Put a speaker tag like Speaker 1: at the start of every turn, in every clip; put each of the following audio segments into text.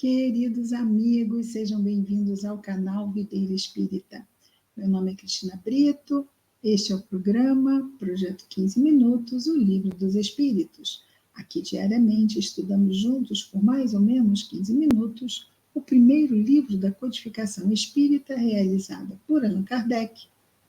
Speaker 1: Queridos amigos, sejam bem-vindos ao canal Videira Espírita. Meu nome é Cristina Brito, este é o programa Projeto 15 Minutos, o Livro dos Espíritos. Aqui diariamente estudamos juntos por mais ou menos 15 minutos o primeiro livro da codificação espírita realizada por Allan Kardec,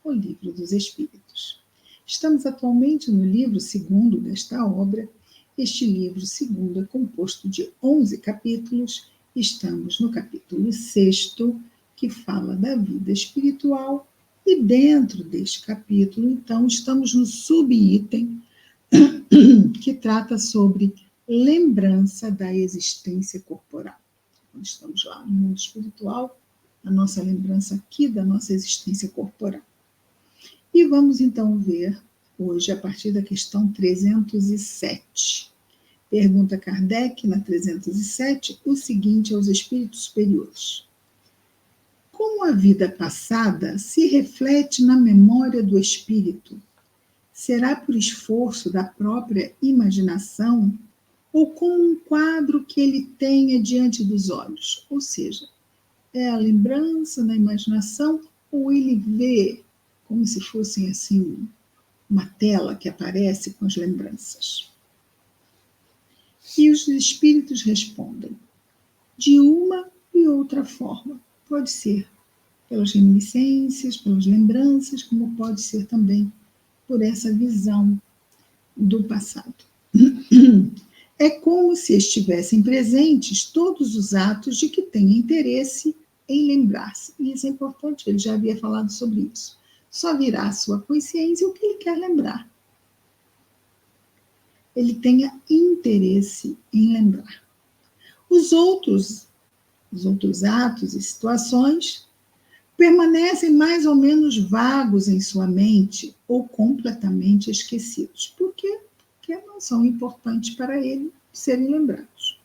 Speaker 1: o Livro dos Espíritos. Estamos atualmente no livro segundo desta obra. Este livro segundo é composto de 11 capítulos. Estamos no capítulo 6º, que fala da vida espiritual, e dentro deste capítulo, então, estamos no subitem que trata sobre lembrança da existência corporal. Quando estamos lá no mundo espiritual, a nossa lembrança aqui da nossa existência corporal. E vamos então ver hoje a partir da questão 307. Pergunta Kardec, na 307, o seguinte aos espíritos superiores: como a vida passada se reflete na memória do espírito? Será por esforço da própria imaginação ou como um quadro que ele tenha diante dos olhos? Ou seja, é a lembrança na imaginação ou ele vê como se fosse assim uma tela que aparece com as lembranças? E os espíritos respondem de uma e outra forma. Pode ser pelas reminiscências, pelas lembranças, como pode ser também por essa visão do passado. É como se estivessem presentes todos os atos de que tem interesse em lembrar-se. E isso é importante, ele já havia falado sobre isso. Só virá à sua consciência o que ele quer lembrar. Ele tenha interesse em lembrar. Os outros atos e situações permanecem mais ou menos vagos em sua mente ou completamente esquecidos. Por quê? Porque não são importantes para ele serem lembrados.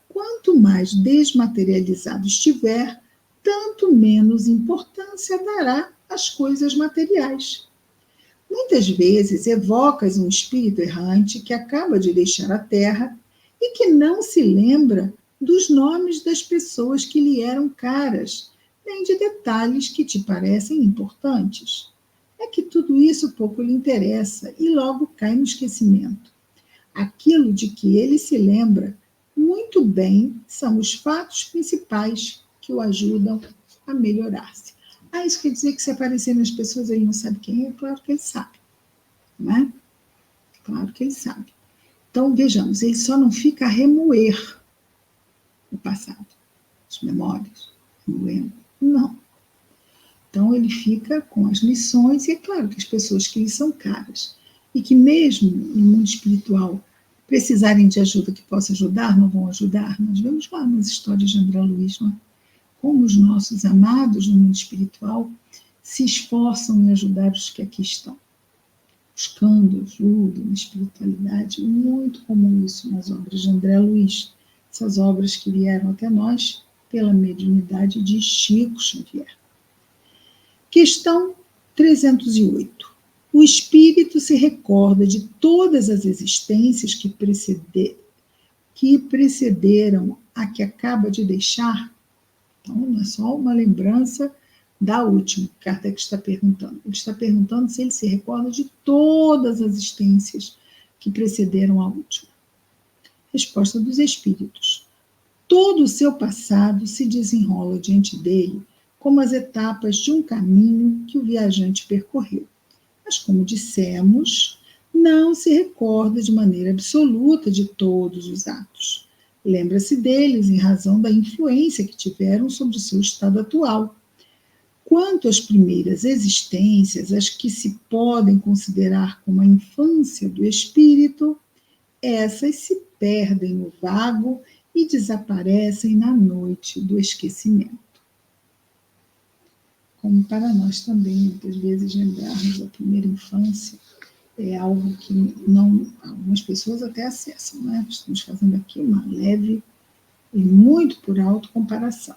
Speaker 1: Quanto mais desmaterializado estiver, tanto menos importância dará às coisas materiais. Muitas vezes evocas um espírito errante que acaba de deixar a Terra e que não se lembra dos nomes das pessoas que lhe eram caras, nem de detalhes que te parecem importantes. É que tudo isso pouco lhe interessa e logo cai no esquecimento. Aquilo de que ele se lembra muito bem são os fatos principais que o ajudam a melhorar-se. Isso quer dizer que se aparecer nas pessoas ele não sabe quem é? Claro que ele sabe, não é? Claro que ele sabe. Então, vejamos, ele só não fica a remoer o passado, as memórias, remoendo. Não. Então, ele fica com as lições, e é claro que as pessoas que lhe são caras, e que mesmo no mundo espiritual precisarem de ajuda que possa ajudar, não vão ajudar. Nós vemos lá nas histórias de André Luiz, não é? Como os nossos amados no mundo espiritual se esforçam em ajudar os que aqui estão. Buscando ajuda na espiritualidade, muito comum isso nas obras de André Luiz, essas obras que vieram até nós pela mediunidade de Chico Xavier. Questão 308. O espírito se recorda de todas as existências que precederam a que acaba de deixar? Então, não é só uma lembrança da última que Kardec está perguntando. Ele está perguntando se ele se recorda de todas as existências que precederam a última. Resposta dos espíritos. Todo o seu passado se desenrola diante dele como as etapas de um caminho que o viajante percorreu. Mas, como dissemos, não se recorda de maneira absoluta de todos os atos. Lembra-se deles em razão da influência que tiveram sobre o seu estado atual. Quanto às primeiras existências, as que se podem considerar como a infância do espírito, essas se perdem no vago e desaparecem na noite do esquecimento. Como para nós também, muitas vezes, lembrarmos da primeira infância é algo que algumas pessoas até acessam, né? Estamos fazendo aqui uma leve e muito por alto comparação,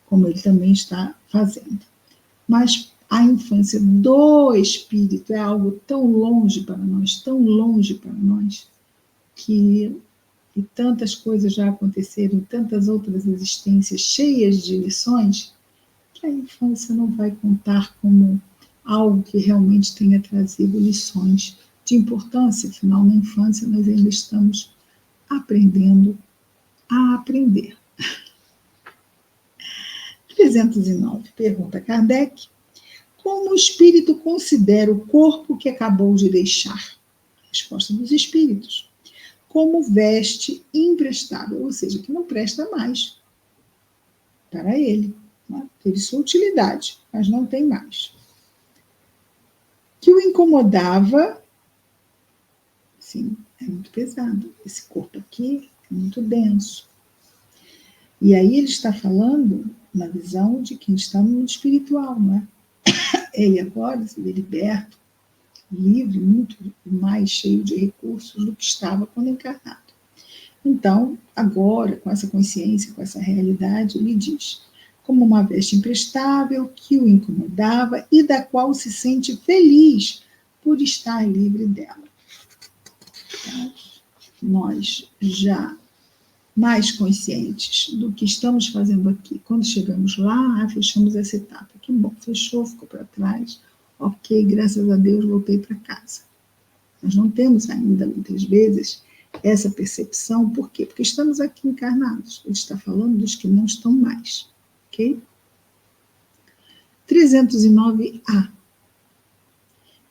Speaker 1: como ele também está fazendo. Mas a infância do espírito é algo tão longe para nós, que e tantas coisas já aconteceram, tantas outras existências cheias de lições, que a infância não vai contar como algo que realmente tenha trazido lições de importância. Afinal, na infância nós ainda estamos aprendendo a aprender. 309, pergunta Kardec: como o espírito considera o corpo que acabou de deixar? Resposta dos espíritos: como veste imprestável, ou seja, que não presta mais para ele. Né? Teve sua utilidade, mas não tem mais. Que o incomodava, sim, é muito pesado. Esse corpo aqui é muito denso. E aí ele está falando na visão de quem está no mundo espiritual, não é? Ele agora se vê liberto, livre, muito mais cheio de recursos do que estava quando encarnado. Então, agora, com essa consciência, com essa realidade, ele diz: como uma veste imprestável que o incomodava e da qual se sente feliz por estar livre dela. Então, nós já mais conscientes do que estamos fazendo aqui. Quando chegamos lá, fechamos essa etapa. Que bom, fechou, ficou para trás. Ok, graças a Deus, voltei para casa. Nós não temos ainda, muitas vezes, essa percepção. Por quê? Porque estamos aqui encarnados. Ele está falando dos que não estão mais. Ok? 309A.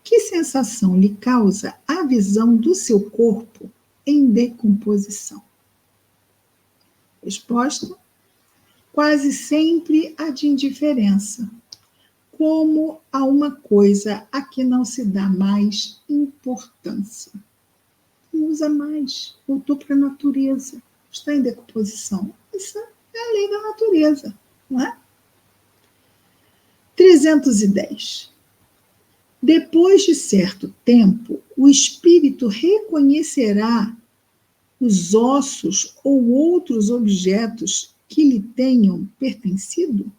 Speaker 1: Que sensação lhe causa a visão do seu corpo em decomposição? Resposta: quase sempre a de indiferença, como a uma coisa a que não se dá mais importância. Não usa mais, voltou para a natureza, está em decomposição. Isso é a lei da natureza, não é? 310. Depois de certo tempo, o espírito reconhecerá os ossos ou outros objetos que lhe tenham pertencido?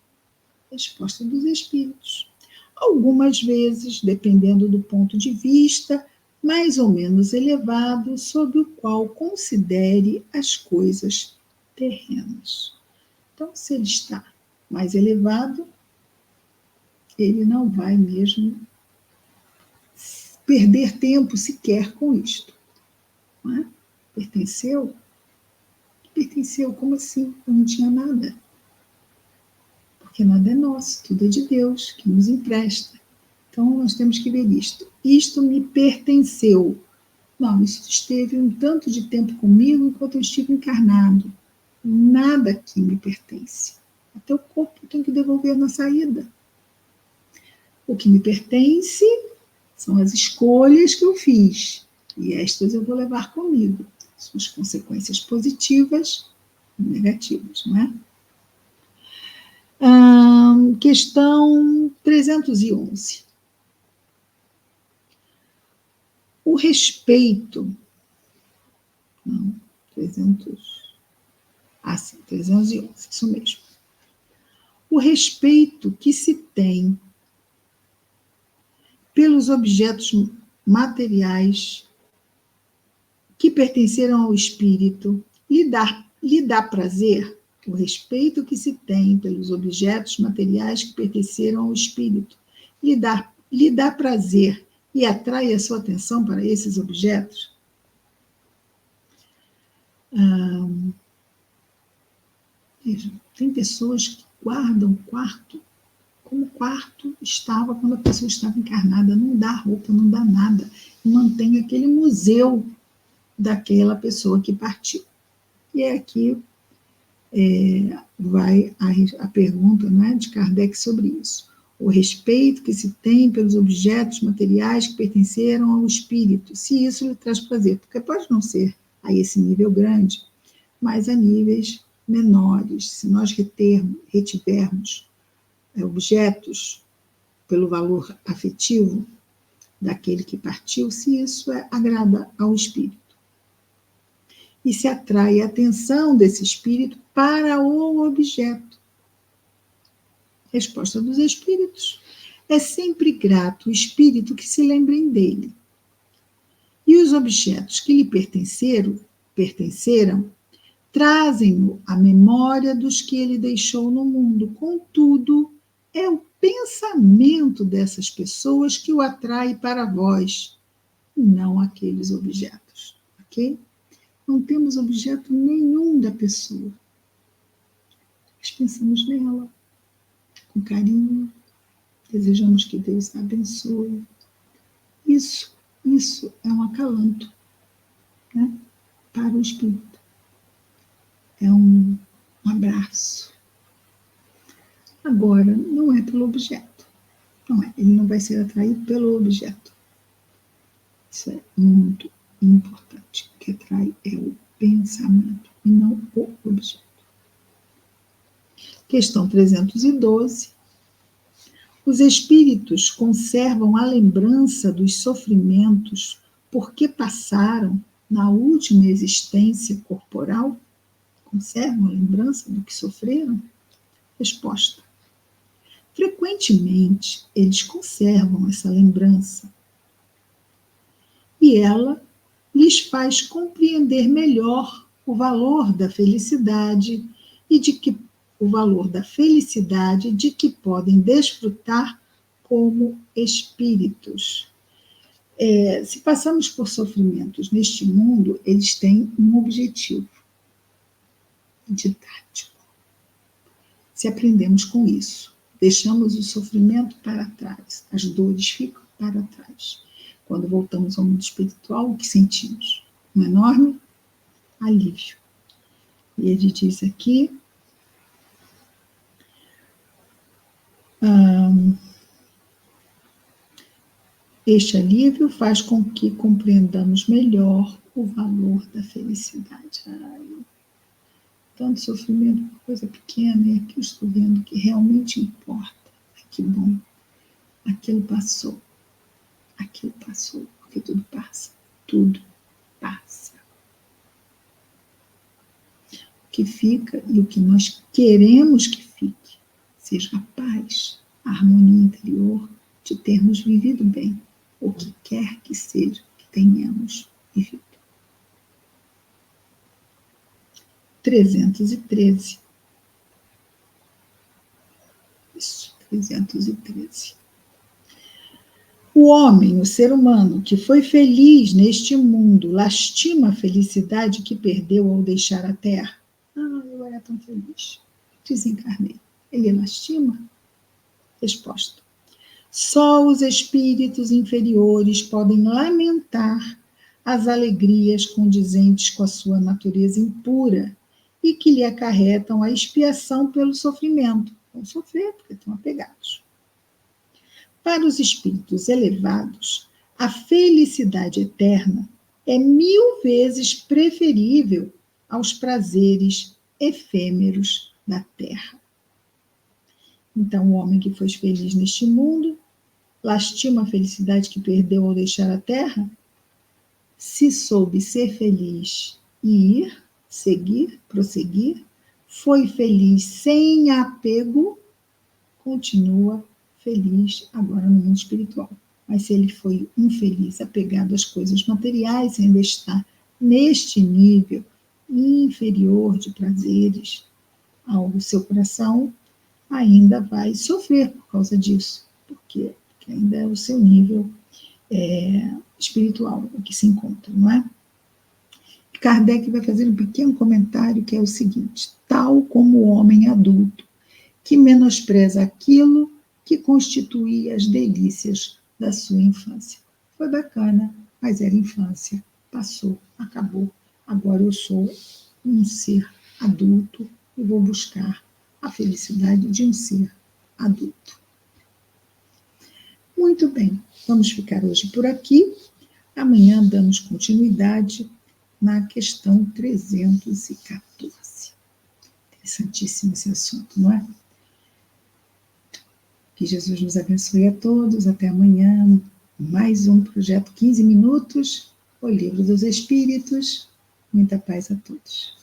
Speaker 1: Resposta dos espíritos: algumas vezes, dependendo do ponto de vista mais ou menos elevado sob o qual considere as coisas terrenas. Então, se ele está mais elevado, ele não vai mesmo perder tempo sequer com isto. Não é? Pertenceu? Pertenceu, como assim? Eu não tinha nada. Porque nada é nosso, tudo é de Deus, que nos empresta. Então, nós temos que ver isto. Isto me pertenceu. Não, isso esteve um tanto de tempo comigo enquanto eu estive encarnado. Nada aqui me pertence. Até o corpo eu tenho que devolver na saída. O que me pertence são as escolhas que eu fiz. E estas eu vou levar comigo. Suas consequências positivas e negativas, não é? Questão 311. O respeito. Não, 311, isso mesmo. O respeito que se tem pelos objetos materiais que pertenceram ao espírito lhe dá prazer? O respeito que se tem pelos objetos materiais que pertenceram ao espírito lhe dá prazer e atrai a sua atenção para esses objetos? Veja, tem pessoas que guardam o quarto como o quarto estava quando a pessoa estava encarnada, não dá roupa, não dá nada, mantém aquele museu daquela pessoa que partiu. E aqui vai a pergunta, não é, de Kardec sobre isso. O respeito que se tem pelos objetos materiais que pertenceram ao espírito, se isso lhe traz prazer, porque pode não ser a esse nível grande, mas a níveis menores. Se nós retivermos objetos pelo valor afetivo daquele que partiu, se isso agrada ao espírito. E se atrai a atenção desse espírito para o objeto. Resposta dos espíritos: é sempre grato o espírito que se lembrem dele. E os objetos que lhe pertenceram pertenceram, trazem-no à memória dos que ele deixou no mundo. Contudo, é o pensamento dessas pessoas que o atrai para vós, não aqueles objetos, ok? Não temos objeto nenhum da pessoa. Nós pensamos nela com carinho, desejamos que Deus a abençoe. Isso é um acalanto, né, para o espírito. É um abraço. Agora, não é pelo objeto. Não é. Ele não vai ser atraído pelo objeto. Isso é muito importante. O que atrai é o pensamento e não o objeto. Questão 312. Os espíritos conservam a lembrança dos sofrimentos porque passaram na última existência corporal? Conservam a lembrança do que sofreram? Resposta. Frequentemente, eles conservam essa lembrança e ela lhes faz compreender melhor o valor da felicidade e de que podem desfrutar como espíritos. Se passamos por sofrimentos neste mundo, eles têm um objetivo didático. Se aprendemos com isso, deixamos o sofrimento para trás, as dores ficam para trás. Quando voltamos ao mundo espiritual, o que sentimos? Um enorme alívio. E ele diz aqui, este alívio faz com que compreendamos melhor o valor da felicidade. Tanto sofrimento por coisa pequena, e aqui eu estou vendo que realmente importa. Que bom. Aquilo passou, porque tudo passa. Tudo passa. O que fica e o que nós queremos que fique, seja a paz, a harmonia interior, de termos vivido bem, o que quer que seja que tenhamos vivido. 313. Isso, 313. O homem, o ser humano, que foi feliz neste mundo, lastima a felicidade que perdeu ao deixar a terra? Eu era tão feliz. Desencarnei. Ele lastima? Resposta. Só os espíritos inferiores podem lamentar as alegrias condizentes com a sua natureza impura e que lhe acarretam a expiação pelo sofrimento. Vão sofrer porque estão apegados. Para os espíritos elevados, a felicidade eterna é 1000 vezes preferível aos prazeres efêmeros da terra. Então, o homem que foi feliz neste mundo, lastima a felicidade que perdeu ao deixar a terra? Se soube ser feliz e ir, seguir, prosseguir, foi feliz sem apego, continua feliz agora no mundo espiritual. Mas se ele foi infeliz, apegado às coisas materiais, ainda está neste nível inferior de prazeres ao seu coração, ainda vai sofrer por causa disso, porque ainda é o seu nível espiritual que se encontra, não é? Kardec vai fazer um pequeno comentário que é o seguinte: tal como o homem adulto que menospreza aquilo que constituía as delícias da sua infância. Foi bacana, mas era infância, passou, acabou. Agora eu sou um ser adulto e vou buscar a felicidade de um ser adulto. Muito bem, vamos ficar hoje por aqui. Amanhã damos continuidade na questão 314. Interessantíssimo esse assunto, não é? Que Jesus nos abençoe a todos. Até amanhã. Mais um projeto 15 minutos, o Livro dos Espíritos. Muita paz a todos.